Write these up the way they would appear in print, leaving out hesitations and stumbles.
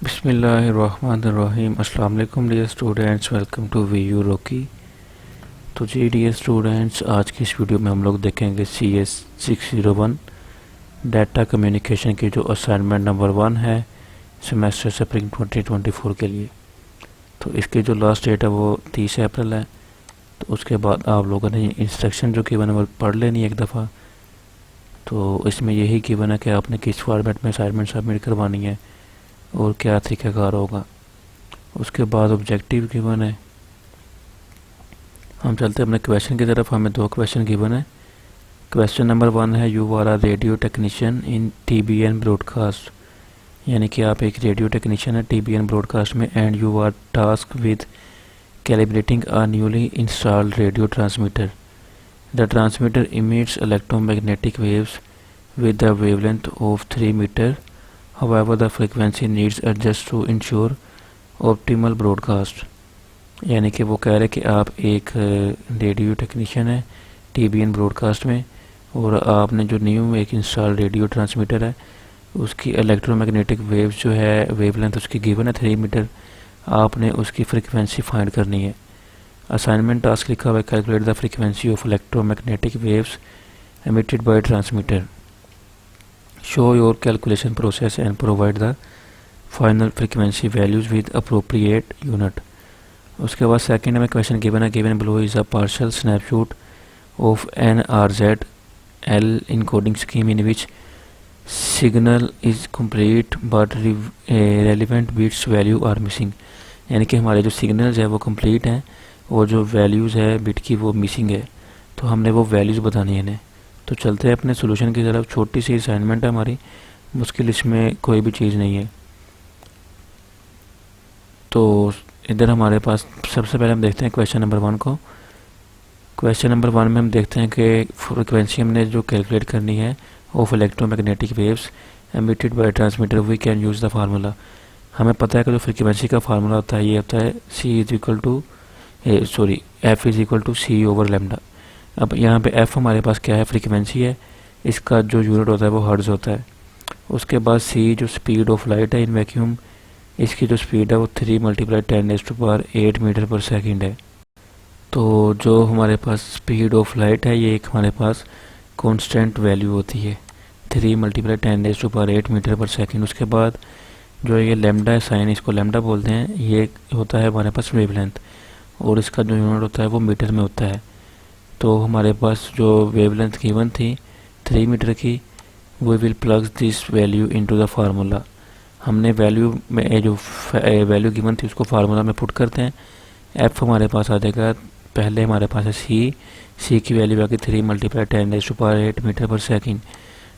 बिस्मिल्लाहिर्रहमानिर्रहीम। अस्सलाम वालेकुम dear students, welcome to VU Rocky. तो जी डियर स्टूडेंट्स, आज की इस वीडियो में हम लोग देखेंगे CS 601 डाटा कम्युनिकेशन की जो असाइनमेंट नंबर 1 है सेमेस्टर स्प्रिंग 2024 के लिए। तो इसकी जो लास्ट डेट है वो 30 अप्रैल है। तो उसके बाद आप लोगों ने इंस्ट्रक्शन जो गिवन है वो पढ़ लेनी है एक दफ़ा। तो इसमें यही गिवन है कि आपने किस फॉर्मेट में असाइनमेंट सबमिट करवानी है और क्या तरीक़ाकार होगा। उसके बाद ऑब्जेक्टिव गिवन है। हम चलते हैं अपने क्वेश्चन की तरफ। हमें 2 क्वेश्चन गिवन है। क्वेश्चन नंबर 1 है, you are a radio technician in TBN broadcast, यानी कि आप एक रेडियो टेक्नीशियन है TBN ब्रॉडकास्ट में, and you are task with calibrating a newly installed radio transmitter. The transmitter emits electromagnetic waves with the wavelength of 3 meter. However, the frequency needs adjust to ensure optimal broadcast. यानी कि वो कह रहे कि आप एक radio technician है TBN broadcast में, और आपने जो न्यू एक इंस्टॉल रेडियो ट्रांसमीटर है उसकी इलेक्ट्रोमैग्नेटिक वेव जो है वेवलेंथ उसकी गिवन है 3 मीटर। आपने उसकी फ्रीक्वेंसी फाइंड करनी है। असाइनमेंट टास्क लिखा हुआ है, calculate the frequency of electromagnetic waves emitted by transmitter. Show your calculation process and provide the final frequency values with appropriate unit. उसके बाद सेकंड में क्वेश्चन गिवन है, given below is a partial snapshot of an RZL encoding scheme in which signal is complete but relevant bits value are missing. यानी कि हमारे जो signals है वो कंप्लीट हैं और जो वैल्यूज़ है बिट की वो मिसिंग है। तो हमने वो वैल्यूज़ बतानी है इन्हें। तो चलते हैं अपने सोल्यूशन की तरफ। छोटी सी असाइनमेंट है हमारी, मुश्किल इसमें कोई भी चीज़ नहीं है। तो इधर हमारे पास सबसे पहले हम देखते हैं क्वेश्चन नंबर 1 को। क्वेश्चन नंबर 1 में हम देखते हैं कि फ्रिक्वेंसी हमने जो कैलकुलेट करनी है of electromagnetic waves emitted by transmitter, we can use the formula. हमें पता है कि जो फ्रिक्वेंसी का फार्मूला होता है ये होता है F is equal to C over lambda. अब यहाँ पे F हमारे पास क्या है, फ्रीक्वेंसी है, इसका जो यूनिट होता है वो हर्ट्ज़ होता है। उसके बाद C जो स्पीड ऑफ लाइट है इन वैक्यूम, इसकी जो स्पीड है वो 3 × 10⁸ मीटर पर सेकंड है। तो जो हमारे पास स्पीड ऑफ लाइट है ये एक हमारे पास कांस्टेंट वैल्यू होती है 3 × 10⁸ मीटर पर सेकंड। उसके बाद जो ये लेमडा है, साइन इसको लेमडा बोलते हैं, ये होता है हमारे पास वेवलेंथ, और इसका जो यूनिट होता है वो मीटर में होता है। तो हमारे पास जो वेवलेंथ गिवन थी 3 मीटर की, we will plug this value into the formula. हमने वैल्यू में जो वैल्यू गिवन थी उसको फार्मूला में पुट करते हैं। F हमारे पास आ जाएगा, पहले हमारे पास है C की वैल्यू आ गई 3 × 10⁸ मीटर पर सेकंड,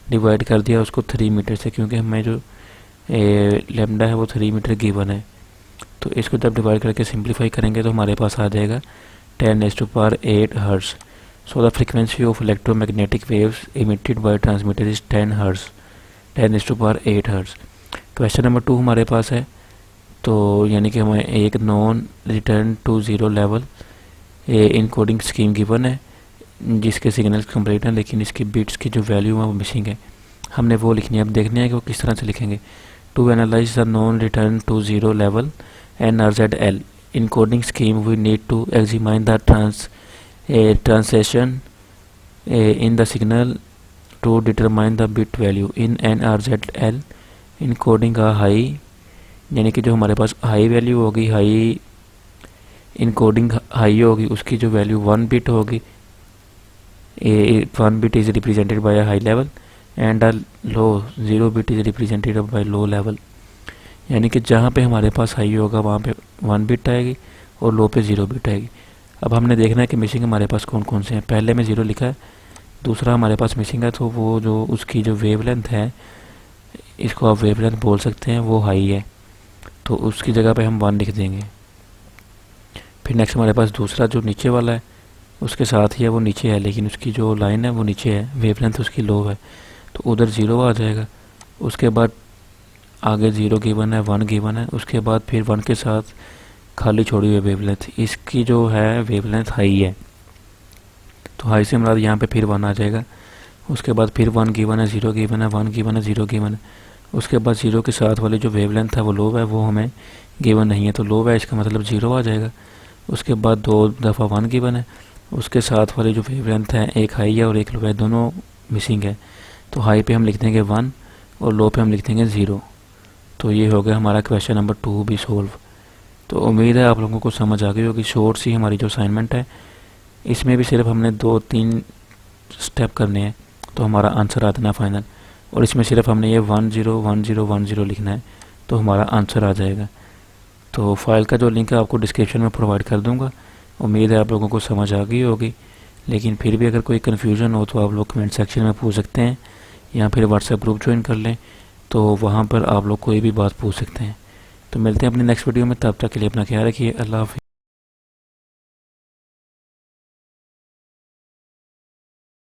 डिवाइड कर दिया उसको 3 मीटर से, क्योंकि हमें जो लेमडा है वो 3 मीटर गिवन है। तो इसको जब डिवाइड करके सिंप्लीफाई करेंगे तो हमारे पास आ जाएगा 10⁸ hertz. So the frequency of electromagnetic waves emitted by transmitter is 10 hertz, 10⁸ hertz. Question number 2 हमारे पास है। तो यानी कि हमें एक non return to zero level encoding scheme given है जिसके सिग्नल्स कंप्लीट हैं लेकिन इसकी बिट्स की जो वैल्यू है वो मिसिंग है। हमने वो लिखनी है। अब देखने हैं कि वो किस तरह से लिखेंगे। To analyse the non return to zero level NRZL encoding scheme, we need to examine the translation in the signal to determine the bit value in NRZL encoding a high, यानी कि जो हमारे पास हाई वैल्यू होगी, high encoding high होगी, उसकी जो value 1 bit होगी, 1 bit is represented by a high level and a low 0 bit is represented by low level. यानी कि जहाँ पे हमारे पास हाई होगा वहाँ पे 1 बिट आएगी और लो पे 0 बिट आएगी। अब हमने देखना है कि मिसिंग हमारे पास कौन कौन से हैं। पहले में 0 लिखा है, दूसरा हमारे पास मिसिंग है, तो वो जो उसकी जो वेवलेंथ है, इसको आप वेवलेंथ बोल सकते हैं, वो हाई है, तो उसकी जगह पे हम 1 लिख देंगे। फिर नेक्स्ट हमारे पास दूसरा जो नीचे वाला है उसके साथ ही है, वो नीचे है लेकिन उसकी जो लाइन है वो नीचे है, वेवलेंथ उसकी लो है, तो उधर 0 आ जाएगा। उसके बाद आगे 0 गिवन है, 1 गिवन है, उसके बाद फिर 1 के साथ खाली छोड़ी हुई वेवलेंथ, इसकी जो है वेवलेंथ हाई है, तो हाई से हमारा यहाँ पे फिर 1 आ जाएगा। उसके बाद फिर 1 गिवन है, 0 गिवन है, 1 गिवन है, 0 गिवन है, उसके बाद ज़ीरो के साथ वाली जो वेवलेंथ है वो लो है, वो हमें गिवन नहीं है, तो लो है इसका मतलब ज़ीरो आ जाएगा। उसके बाद 2 दफ़ा 1 गिवन है। उसके साथ वाली जो वेवलेंथ है, एक हाई है और एक लो है, दोनों मिसिंग है। तो हाई पे हम लिख देंगे 1 और लो पे हम लिख देंगे 0। तो ये हो गया हमारा क्वेश्चन नंबर 2 भी सोल्व। तो उम्मीद है आप लोगों को समझ आ गई होगी। शॉर्ट सी हमारी जो असाइनमेंट है, इसमें भी सिर्फ हमने 2-3 स्टेप करने हैं तो हमारा आंसर आ जाना फाइनल। और इसमें सिर्फ हमने ये 101010 लिखना है तो हमारा आंसर आ जाएगा। तो फाइल का जो लिंक है आपको डिस्क्रिप्शन में प्रोवाइड कर दूंगा। उम्मीद है आप लोगों को समझ आ गई होगी, लेकिन फिर भी अगर कोई कन्फ्यूज़न हो तो आप लोग कमेंट सेक्शन में पूछ सकते हैं या फिर व्हाट्सएप ग्रुप ज्वाइन कर लें, तो वहाँ पर आप लोग कोई भी बात पूछ सकते हैं। तो मिलते हैं अपनी नेक्स्ट वीडियो में, तब तक के लिए अपना ख्याल रखिए। अल्लाह हाफ़िज़।